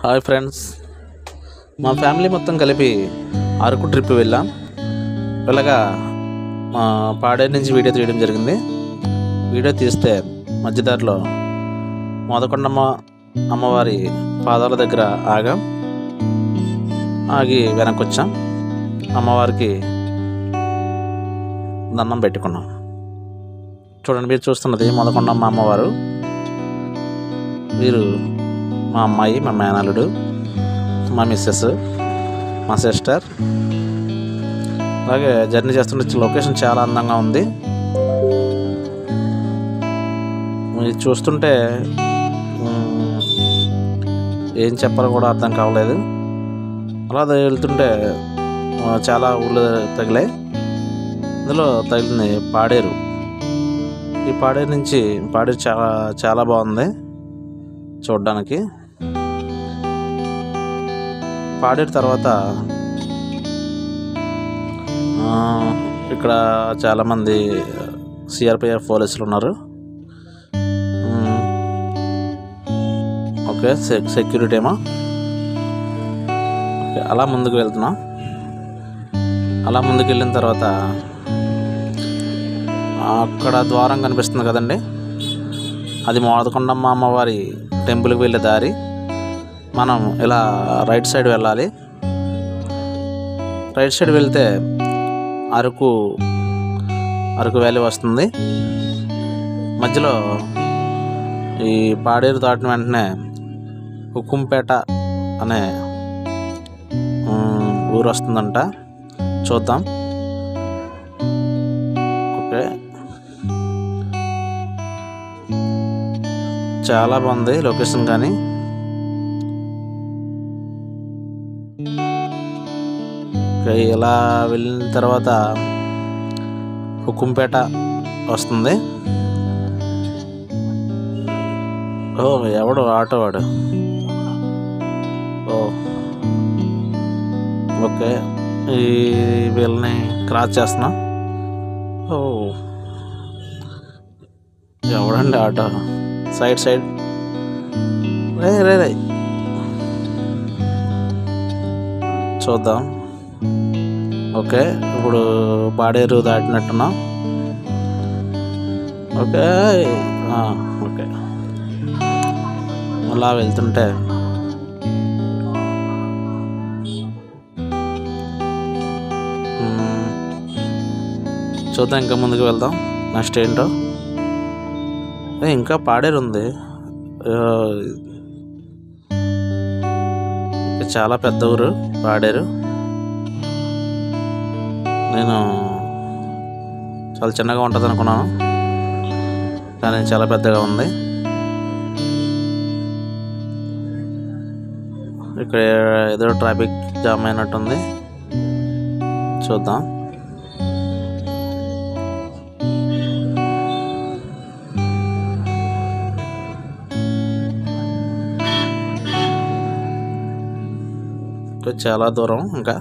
Hi friends, మా family మొత్తం కలిపి అరకు ట్రిప్ వెళ్ళాం. వెళ్ళగా మా పాడేరు నుంచి వీడియో తీయడం జరిగింది. వీడియో తీస్తే మధ్యదారిలో మోదకొండమ్మ అమ్మవారి పాదాల దగ్గర ఆగి వెనక్కి వచ్చాం. అమ్మవారికి దండం పెట్టుకున్నాం. చూడండి, మీరు చూస్తున్నది మోదకొండమ్మ అమ్మవారు. వీరు మా అమ్మాయి, మా మేనల్లుడు, మా మిస్సెస్, మా సిస్టర్. అలాగే జర్నీ చేస్తుంటే లొకేషన్ చాలా అందంగా ఉంది. మీరు చూస్తుంటే ఏం చెప్పాలో కూడా అర్థం కావలేదు. అలా వెళ్తుంటే చాలా ఊళ్ళు తగిలాయి. ఇందులో తగిలింది పాడేరు. ఈ పాడేరు నుంచి పాడేరు చాలా చాలా బాగుంది చూడడానికి. పాడేరు తర్వాత ఇక్కడ చాలామంది సిఆర్పిఎఫ్ పోలీసులు ఉన్నారు. ఓకే, సెక్యూరిటీ ఏమో. ఓకే, అలా ముందుకు వెళ్తున్నాం. అలా ముందుకు వెళ్ళిన తర్వాత అక్కడ ద్వారం కనిపిస్తుంది కదండి, అది మోదకొండమ్మ అమ్మవారి టెంపుల్కి వెళ్ళే దారి. మనం ఇలా రైట్ సైడ్ వెళ్ళాలి. రైట్ సైడ్ వెళ్తే అరకు వ్యాలీ వస్తుంది. మధ్యలో ఈ పాడేరు దాటిన వెంటనే హుకుంపేట అనే ఊరు వస్తుందంట. చూద్దాం. ఓకే, చాలా బాగుంది లొకేషన్. కానీ ఇలా వెళ్ళిన తర్వాత హుకుంపేట వస్తుంది. ఎవడు ఆటో వాడు. ఓకే, ఈ వీళ్ళని క్రాస్ చేస్తున్నా. ఎవడండి ఆటో? సైడ్ రే చూద్దాం. ఓకే, ఇప్పుడు పాడేరు దాటినట్టున్నాం. ఓకే ఓకే, అలా వెళ్తుంటే చూద్దాం, ఇంకా ముందుకు వెళ్దాం. నెక్స్ట్ ఏంటో. ఇంకా పాడేరు ఉంది. చాలా పెద్ద ఊరు పాడేరు. నేను చాలా చిన్నగా ఉంటుంది అనుకున్నాను, కానీ చాలా పెద్దగా ఉంది. ఇక్కడ ఏదో ట్రాఫిక్ జామ్ అయినట్టుంది. చూద్దాం. చాలా దూరం ఇంకా.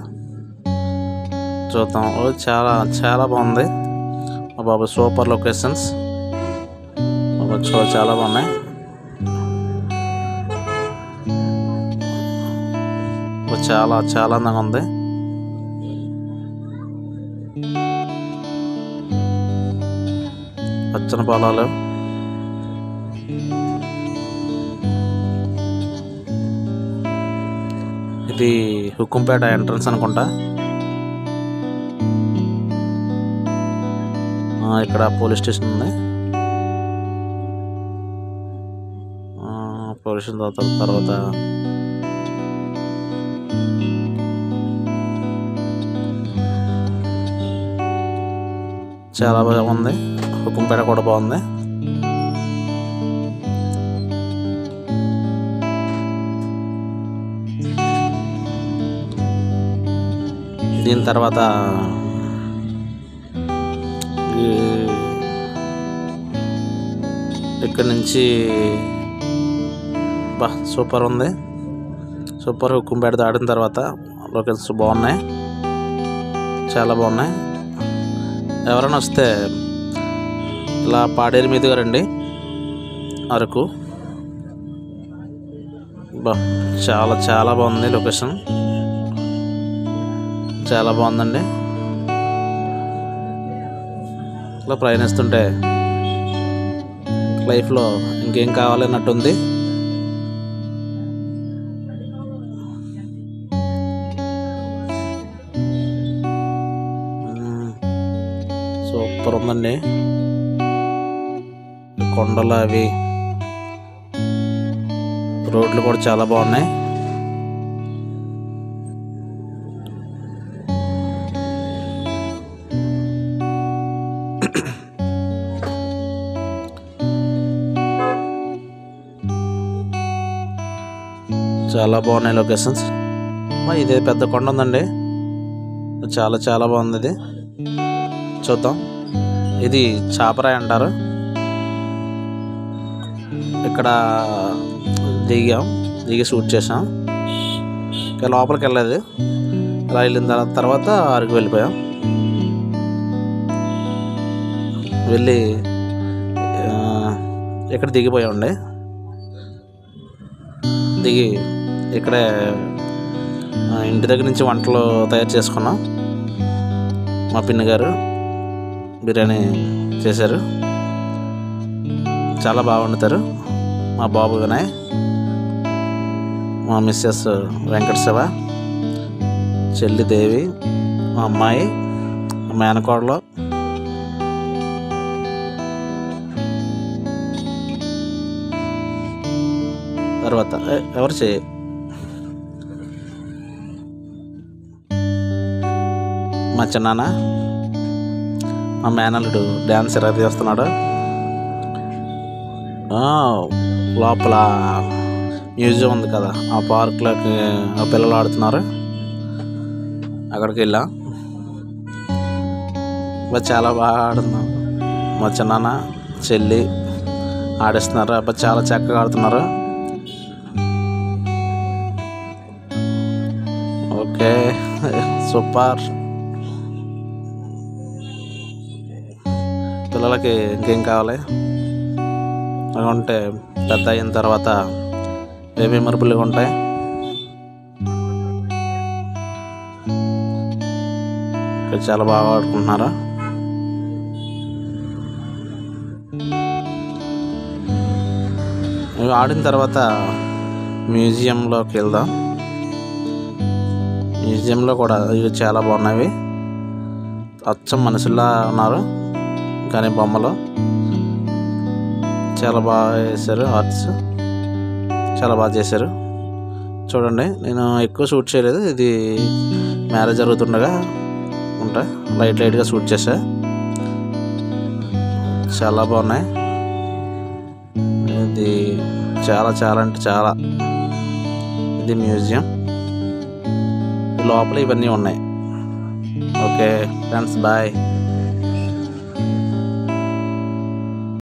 చూద్దాం. చాలా చాలా బాగుంది బాబు. సూపర్ లొకేషన్స్ చాలా బాగున్నాయి. చాలా చాలా అందంగా ఉంది. పచ్చని పొలాలు. ఇది హుకుంపేట ఎంట్రన్స్ అనుకుంటా. ఇక్కడ పోలీస్ స్టేషన్ ఉంది. పోలీస్ స్టేషన్ తర్వాత చాలా బాగుంది. హుకుంపేట కూడా బాగుంది. దీని తర్వాత ఇక్కడ నుంచి సూపర్ ఉంది. సూపర్. హుకుంపేట దాటిన తర్వాత లొకేషన్స్ బాగున్నాయి, చాలా బాగున్నాయి. ఎవరైనా వస్తే ఇలా పాడేరు మీదుగా రండి అరకు. బా చాలా చాలా బాగుంది లొకేషన్, చాలా బాగుందండి. ఇలా ప్రయాణిస్తుంటే లైఫ్లో ఇంకేం కావాలన్నట్టుంది. సూపర్ ఉందండి. కొండలు అవి, రోడ్లు కూడా చాలా బాగున్నాయి. చాలా బాగున్నాయి లొకేషన్స్. ఇదే పెద్ద కొండ ఉందండి, చాలా చాలా బాగుంది. ఇది చూద్దాం. ఇది చాపరాయి అంటారు. ఇక్కడ దిగి షూట్ చేసాం. ఇంకా లోపలికి వెళ్ళలేదు. అలా వెళ్ళిన తర్వాత అరకు వెళ్ళిపోయాం. వెళ్ళి ఇక్కడ దిగిపోయామండి. దిగి ఇక్కడే ఇంటి దగ్గర నుంచి వంటలు తయారు చేసుకున్నాం. మా పిన్ని గారు బిర్యానీ చేశారు, చాలా బాగా వండుతారు. మా బాబు వినయ్, మా మిస్సెస్ వెంకట శివ, చెల్లి దేవి, మా అమ్మాయి, మా మేనకోడలు, తర్వాత ఎవరు చేయి మా చిన్నాన్న, మా మేనల్లుడు డ్యాన్స్ ఎలా చేస్తున్నాడు. లోపల మ్యూజియం ఉంది కదా, ఆ పార్క్లోకి పిల్లలు ఆడుతున్నారు, అక్కడికి వెళ్ళాం. చాలా బాగా ఆడుతున్నాం. మా చిన్నాన్న చెల్లి ఆడిస్తున్నారు. చాలా చక్కగా ఆడుతున్నారు. Okay, super. పిల్లలకి ఇంకేం కావాలి అనుకుంటే పెద్ద అయిన తర్వాత ఏ మెమరబుల్గా ఉంటాయి. ఇక్కడ చాలా బాగా ఆడుకుంటున్నారు. ఇవి ఆడిన తర్వాత మ్యూజియంలోకి వెళ్దాం. మ్యూజియంలో కూడా ఇవి చాలా బాగున్నాయి. అచ్చం మనుషుల్లా ఉన్నారు కానీ బొమ్మలు చాలా బాగా వేశారు. ఆర్ట్స్ చాలా బాగా చేశారు. చూడండి, నేను ఎక్కువ షూట్ చేయలేదు. ఇది మ్యారేజ్ జరుగుతుండగా లైట్గా షూట్ చేశా. చాలా బాగున్నాయి. ఇది చాలా చాలా అంటే చాలా, ఇది మ్యూజియం. లోపల ఇవన్నీ ఉన్నాయి. Okay friends, bye.